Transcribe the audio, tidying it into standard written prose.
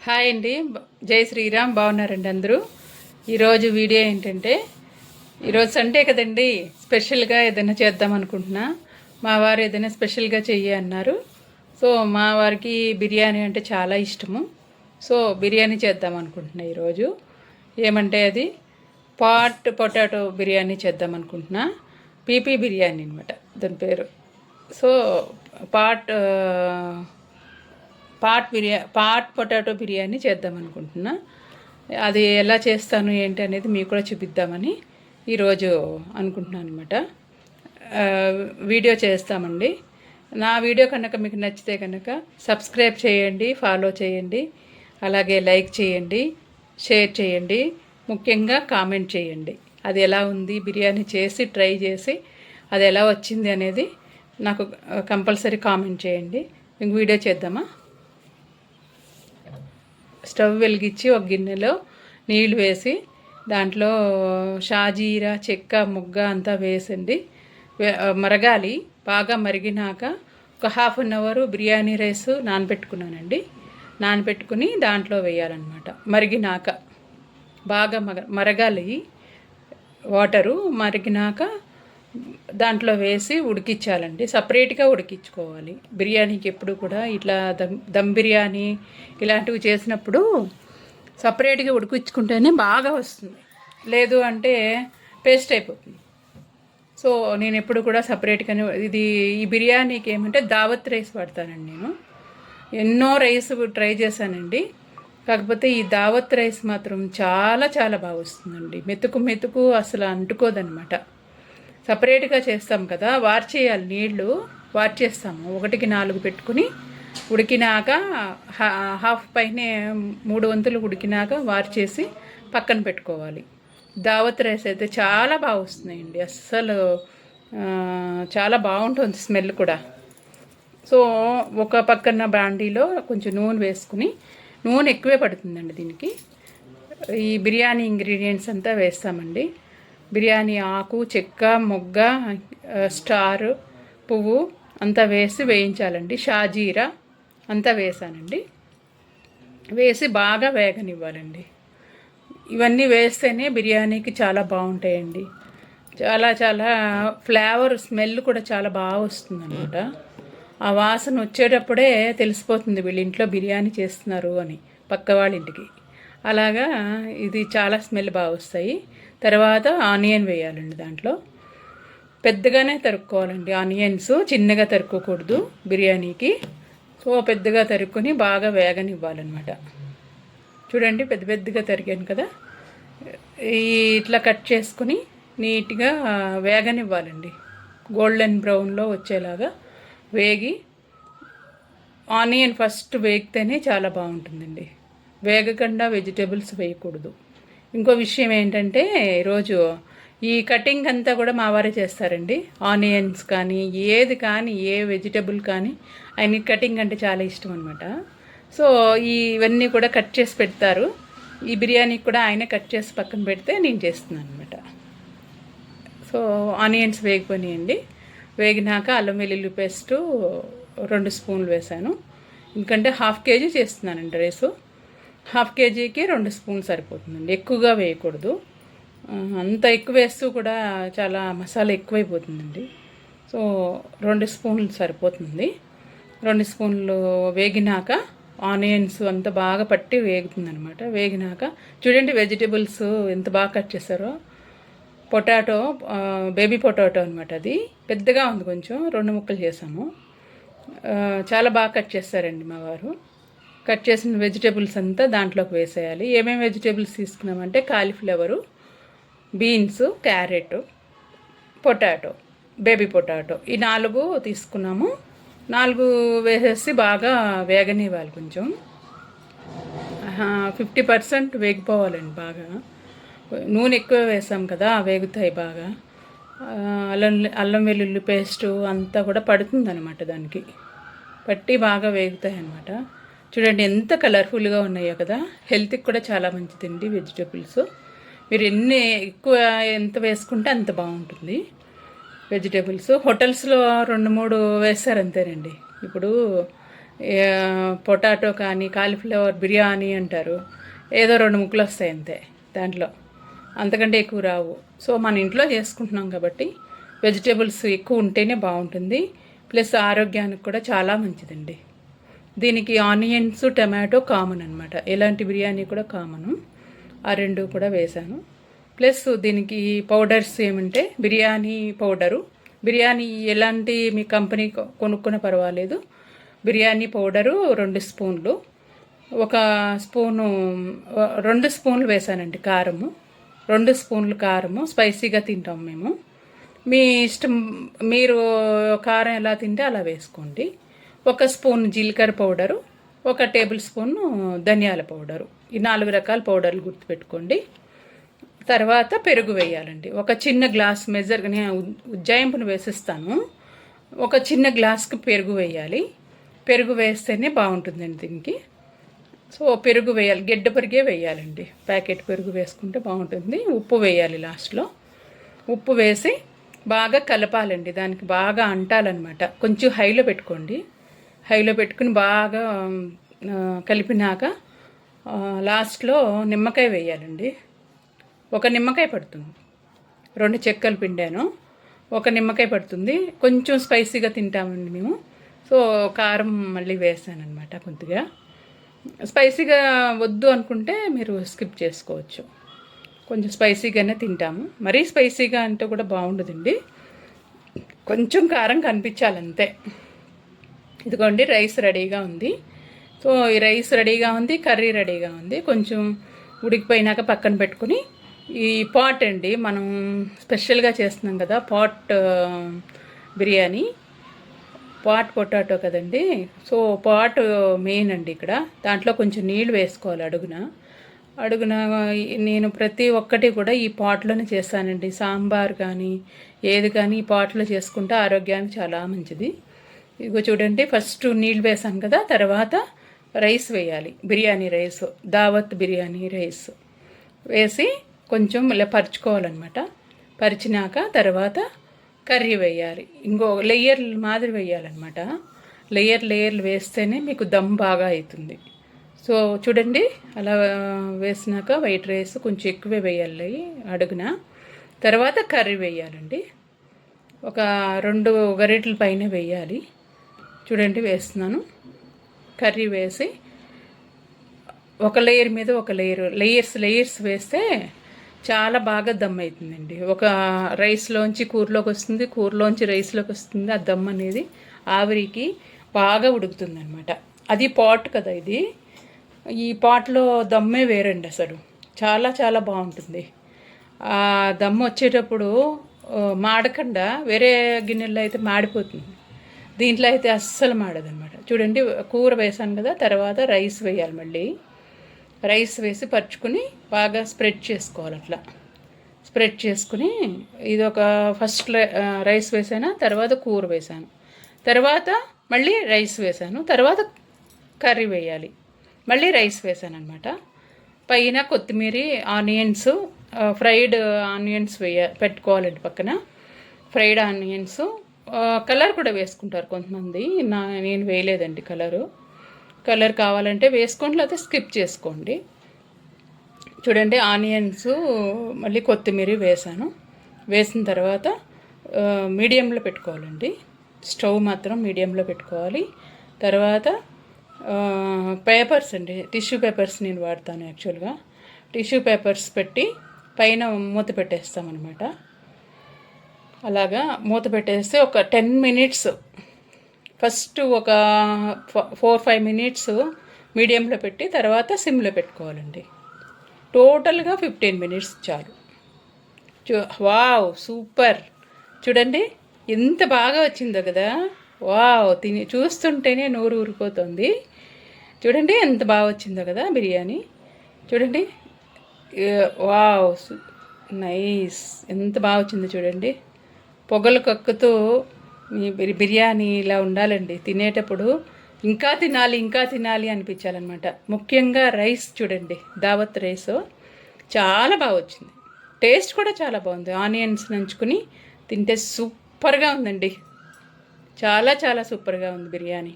Hi అండి. జై శ్రీరామ్. బాగున్నారండి అందరూ? ఈరోజు వీడియో ఏంటంటే, ఈరోజు సండే కదండి, స్పెషల్గా ఏదైనా చేద్దాం అనుకుంటున్నా. మా వారు ఏదైనా స్పెషల్గా చెయ్యి అన్నారు. సో మా వారికి బిర్యానీ అంటే చాలా ఇష్టము. సో బిర్యానీ చేద్దాం అనుకుంటున్నా ఈరోజు. ఏమంటే అది పాట్ పొటాటో బిర్యానీ చేద్దాం అనుకుంటున్నా. పీపీ బిర్యానీ అనమాట దాని పేరు. So pot pot potato biryani చేద్దాం అనుకుంటున్నా. అది ఎలా చేస్తాను ఏంటి అనేది మీకు కూడా చూపిద్దామని ఈరోజు అనుకుంటున్నాను అనమాట. వీడియో చేస్తామండి. నా వీడియో కనుక మీకు నచ్చితే కనుక సబ్స్క్రైబ్ చేయండి, ఫాలో చేయండి, అలాగే లైక్ చేయండి, షేర్ చేయండి, ముఖ్యంగా కామెంట్ చేయండి. అది ఎలా ఉంది బిర్యానీ చేసి ట్రై చేసి అది ఎలా వచ్చింది అనేది నాకు కంపల్సరీ కామెంట్ చేయండి. ఇంక వీడియో చేద్దామా? స్టవ్ వెలిగించి ఒక గిన్నెలో నీళ్ళు వేసి దాంట్లో షాజీరా, చెక్క, ముగ్గ అంతా వేసండి. మరగాలి. బాగా మరిగినాక ఒక half an hour biryani rice నానబెట్టుకున్నానండి. నానబెట్టుకుని దాంట్లో వేయాలన్నమాట. మరిగినాక బాగా మరగాలి. వాటరు మరిగినాక దాంట్లో వేసి ఉడికించాలండి. సపరేట్గా ఉడికించుకోవాలి. బిర్యానీకి ఎప్పుడు కూడా ఇట్లా దమ్ బిర్యానీ ఇలాంటివి చేసినప్పుడు సపరేట్గా ఉడికించుకుంటేనే బాగా వస్తుంది. లేదు అంటే పేస్ట్ అయిపోతుంది. సో నేను ఎప్పుడు కూడా సపరేట్గానే ఈ బిర్యానీకి ఏమంటే దావత్ రైస్ వాడతానండి. నేను ఎన్నో రైస్ ట్రై చేశానండి. కాకపోతే ఈ దావత్ రైస్ మాత్రం చాలా చాలా బాగా వస్తుందండి. మెతుకు అసలు అంటుకోదనమాట. సపరేట్గా చేస్తాం కదా, వార్చేయాలి. నీళ్లు వార్చేస్తాము. 1కి 4 పెట్టుకుని ఉడికినాక హాఫ్ పైనే 3 వంతులు ఉడికినాక వార్చేసి పక్కన పెట్టుకోవాలి. దావత్ రైస్ అయితే చాలా బాగా వస్తున్నాయండి. అస్సలు చాలా బాగుంటుంది స్మెల్ కూడా. సో ఒక పక్కన బాండీలో కొంచెం నూనె వేసుకుని, నూనె ఎక్కువే పడుతుందండి దీనికి. ఈ బిర్యానీ ఇంగ్రీడియంట్స్ అంతా వేస్తామండి. బిర్యానీ ఆకు, చెక్క, మొగ్గ, స్టార్ పువ్వు అంతా వేసి వేయించాలండి. షాజీరా అంతా వేసానండి. వేసి బాగా వేగనివ్వాలండి. ఇవన్నీ వేస్తేనే బిర్యానీకి చాలా బాగుంటాయండి. చాలా చాలా ఫ్లేవర్, స్మెల్ కూడా చాలా బాగా వస్తుందన్నమాట. ఆ వాసన వచ్చేటప్పుడే తెలిసిపోతుంది వీళ్ళ ఇంట్లో బిర్యానీ చేస్తున్నారు అని, పక్క వాళ్ళ ఇంటికి. అలాగా ఇది చాలా స్మెల్ బాగా వస్తాయి. తర్వాత ఆనియన్ వేయాలండి. దాంట్లో పెద్దగానే తరుక్కోవాలండి. ఆనియన్స్ చిన్నగా తరుక్కోకూడదు బిర్యానీకి. సో పెద్దగా తరుక్కుని బాగా వేగనివ్వాలన్నమాట. చూడండి, పెద్ద పెద్దగా తరిగాను కదా. ఇట్లా కట్ చేసుకుని నీట్గా వేగనివ్వాలండి. గోల్డెన్ బ్రౌన్లో వచ్చేలాగా వేగి, ఆనియన్ ఫస్ట్ వేగితేనే చాలా బాగుంటుందండి. వేగకుండా వెజిటేబుల్స్ వేయకూడదు. ఇంకో విషయం ఏంటంటే, ఈరోజు ఈ కటింగ్ అంతా కూడా మా వారే చేస్తారండి. ఆనియన్స్ కానీ ఏది కానీ ఏ వెజిటేబుల్ కానీ ఆయన కటింగ్ అంటే చాలా ఇష్టం అనమాట. సో ఇవన్నీ కూడా కట్ చేసి పెడతారు. ఈ బిర్యానీకి కూడా ఆయన కట్ చేసి పక్కన పెడితే నేను చేస్తున్నాను అనమాట. So onions వేగిపోయినాయండి. వేగినాక అల్లం వెల్లుల్లి పేస్టు 2 స్పూన్లు వేసాను. ఎందుకంటే హాఫ్ కేజీ చేస్తున్నానండి రైసు. హాఫ్ కేజీకి 2 స్పూన్లు సరిపోతుందండి. ఎక్కువగా వేయకూడదు. అంత ఎక్కువ వేస్తూ కూడా చాలా మసాలా ఎక్కువైపోతుందండి. సో 2 స్పూన్లు సరిపోతుంది. 2 స్పూన్లు వేగినాక ఆనియన్స్ అంత బాగా పట్టి వేగుతుందనమాట. వేగినాక చూడండి వెజిటేబుల్స్ ఎంత బాగా కట్ చేశారో. పొటాటో, బేబీ పొటాటో అనమాట. అది పెద్దగా ఉంది, కొంచెం 2 ముక్కలు చేసాము. చాలా బాగా కట్ చేస్తారండి మా వారు. కట్ చేసిన వెజిటేబుల్స్ అంతా దాంట్లోకి వేసేయాలి. ఏమేమి వెజిటేబుల్స్ తీసుకున్నామంటే cauliflower, beans, carrot, potato, baby potato, ఈ 4 తీసుకున్నాము. 4 వేసేసి బాగా వేగనివ్వాలి. కొంచెం 50% వేగిపోవాలండి. బాగా నూనె ఎక్కువ వేసాం కదా, వేగుతాయి బాగా. అల్లం వెల్లుల్లి పేస్టు అంతా కూడా పడుతుందన్నమాట. దానికి పట్టి బాగా వేగుతాయి అన్నమాట. చూడండి ఎంత కలర్ఫుల్గా ఉన్నాయో కదా. హెల్త్కి కూడా చాలా మంచిదండి వెజిటేబుల్స్. మీరు ఎంత వేసుకుంటే అంత బాగుంటుంది వెజిటేబుల్స్. హోటల్స్లో 2-3 వేస్తారు అంతేనండి. ఇప్పుడు పొటాటో కానీ కాలీఫ్లవర్ బిర్యానీ అంటారు, ఏదో 2 ముక్కలు వస్తాయి అంతే దాంట్లో, అంతకంటే ఎక్కువ రావు. సో మన ఇంట్లో చేసుకుంటున్నాం కాబట్టి వెజిటేబుల్స్ ఎక్కువ ఉంటేనే బాగుంటుంది, ప్లస్ ఆరోగ్యానికి కూడా చాలా మంచిదండి. దీనికి ఆనియన్స్ టమాటో కామన్ అనమాట, ఎలాంటి బిర్యానీ కూడా కామను, ఆ 2 కూడా వేసాను. ప్లస్ దీనికి పౌడర్స్ ఏమంటే బిర్యానీ పౌడరు, బిర్యానీ ఎలాంటి మీ కంపెనీ కొనుక్కున్న పర్వాలేదు, బిర్యానీ పౌడరు 2 స్పూన్లు, ఒక స్పూను 2 స్పూన్లు వేసానండి కారము, 2 స్పూన్లు కారము. స్పైసీగా తింటాం మేము, మీ ఇష్టం, మీరు కారం ఎలా తింటే అలా వేసుకోండి. 1 స్పూన్ జీలకర్ర పౌడరు, 1 టేబుల్ స్పూన్ ధనియాల పౌడరు, ఈ 4 రకాల పౌడర్లు గుర్తుపెట్టుకోండి. తర్వాత పెరుగు వేయాలండి, ఒక చిన్న గ్లాస్ మెజర్, నేను ఉజ్జాయింపును వేసిస్తాను, ఒక చిన్న గ్లాస్కి పెరుగు వేయాలి. పెరుగు వేస్తేనే బాగుంటుందండి దీనికి. సో పెరుగు వేయాలి, గెడ్డ పెరిగే వేయాలండి, ప్యాకెట్ పెరుగు వేసుకుంటే బాగుంటుంది. ఉప్పు వేయాలి లాస్ట్లో, ఉప్పు వేసి బాగా కలపాలండి, దానికి బాగా అంటాలన్నమాట. కొంచెం హైలో పెట్టుకోండి, హైలో పెట్టుకుని బాగా కలిపినాక లాస్ట్లో నిమ్మకాయ వేయాలండి. 1 నిమ్మకాయ పడుతుంది, 2 చెక్కలు పిండాను, 1 నిమ్మకాయ పడుతుంది. కొంచెం స్పైసీగా తింటామండి మేము, సో కారం మళ్ళీ వేసానమాట. కొద్దిగా స్పైసీగా వద్దు అనుకుంటే మీరు స్కిప్ చేసుకోవచ్చు, కొంచెం స్పైసీగానే తింటాము, మరీ స్పైసీగా అంటే కూడా బాగుండదండి, కొంచెం కారం కనిపించాలంతే. ఇదిగోండి రైస్ రెడీగా ఉంది. సో ఈ రైస్ రెడీగా ఉంది, కర్రీ రెడీగా ఉంది. కొంచెం ఉడికిపోయినాక పక్కన పెట్టుకుని, ఈ పాట్ అండి మనం స్పెషల్గా చేస్తున్నాం కదా పాట్ బిర్యానీ, పాట్ పొటాటో కదండి. సో పాట్ మెయిన్ అండి ఇక్కడ, దాంట్లో కొంచెం నీళ్ళు వేసుకోవాలి అడుగున. నేను ప్రతి ఒక్కటి కూడా ఈ పాట్లోనే చేస్తానండి, సాంబార్ కానీ ఏది కానీ ఈ పాట్లో చేసుకుంటే ఆరోగ్యానికి చాలా మంచిది. ఇదిగో చూడండి, ఫస్ట్ నీళ్ళు వేసాను కదా, తర్వాత రైస్ వేయాలి, బిర్యానీ రైస్, దావత్ బిర్యానీ రైస్ వేసి కొంచెం ఇలా పరుచుకోవాలన్నమాట. పరిచినాక తర్వాత కర్రీ వేయాలి, ఇంకో లేయర్ మాదిరి వేయాలన్నమాట. లేయర్లు వేస్తేనే మీకు దమ్ బాగా అవుతుంది. సో చూడండి, అలా వేసినాక వైట్ రైస్ కొంచెం ఎక్కువే వేయాలి అడుగున. తర్వాత కర్రీ వేయాలండి, ఒక 2 గరిటెల పైన వేయాలి. చూడండి వేస్తున్నాను, కర్రీ వేసి ఒక లేయర్ మీద ఒక లేయర్స్ వేస్తే చాలా బాగా దమ్ అవుతుందండి. ఒక రైస్లోంచి కూరలోకి వస్తుంది, కూరలోంచి రైస్లోకి వస్తుంది. ఆ దమ్ అనేది ఆవిరికి బాగా ఉడుకుతుంది అనమాట. అది పాట్ కదా ఇది, ఈ పాట్లో దమ్మే వేరండి, అసలు చాలా చాలా బాగుంటుంది. ఆ దమ్ వచ్చేటప్పుడు మాడకుండా, వేరే గిన్నెల్లో అయితే మాడిపోతుంది, దీంట్లో అయితే అస్సలు మాడదనమాట. చూడండి కూర వేసాను కదా, తర్వాత రైస్ వేయాలి, మళ్ళీ రైస్ వేసి పరుచుకుని బాగా స్ప్రెడ్ చేసుకోవాలి. అట్లా స్ప్రెడ్ చేసుకుని, ఇది ఒక ఫస్ట్ రైస్ వేసాను, తర్వాత కూర వేసాను, తర్వాత మళ్ళీ రైస్ వేసాను, తర్వాత కర్రీ వేయాలి, మళ్ళీ రైస్ వేసాను అనమాట. పైన కొత్తిమీర, ఆనియన్స్, ఫ్రైడ్ ఆనియన్స్ పెట్టుకోవాలండి పక్కన. ఫ్రైడ్ ఆనియన్స్, కలర్ కూడా వేసుకుంటారు కొంతమంది, నేను వేయలేదండి కలర్ కావాలంటే వేసుకోండి, లేకపోతే స్కిప్ చేసుకోండి. చూడండి ఆనియన్స్ మళ్ళీ కొత్తిమీర వేసాను. వేసిన తర్వాత మీడియంలో పెట్టుకోవాలండి, స్టవ్ మాత్రం మీడియంలో పెట్టుకోవాలి. తర్వాత పేపర్స్ అండి, టిష్యూ పేపర్స్ నేను వాడతాను యాక్చువల్గా. టిష్యూ పేపర్స్ పెట్టి పైన మూత పెట్టేస్తామన్నమాట. అలాగా మూత పెట్టేస్తే ఒక 10 మినిట్స్, ఫస్ట్ ఒక 4-5 మినిట్స్ మీడియంలో పెట్టి తర్వాత సిమ్లో పెట్టుకోవాలండి. టోటల్గా 15 మినిట్స్ చాలు. వావ్ సూపర్, చూడండి ఎంత బాగా వచ్చిందో కదా. వావ్, చూస్తుంటేనే నోరు ఊరిపోతుంది. చూడండి ఎంత బాగా వచ్చిందో కదా బిర్యానీ. చూడండి, వావ్ నైస్, ఎంత బాగా వచ్చిందో చూడండి. పొగలు కక్కుతూ మీ బిర్యానీ ఇలా ఉండాలండి, తినేటప్పుడు ఇంకా తినాలి అనిపించాలన్నమాట. ముఖ్యంగా రైస్ చూడండి, దావత్ రైస్ చాలా బాగా వచ్చింది, టేస్ట్ కూడా చాలా బాగుంది. ఆనియన్స్ నంచుకుని తింటే సూపర్గా ఉందండి, చాలా చాలా సూపర్గా ఉంది బిర్యానీ.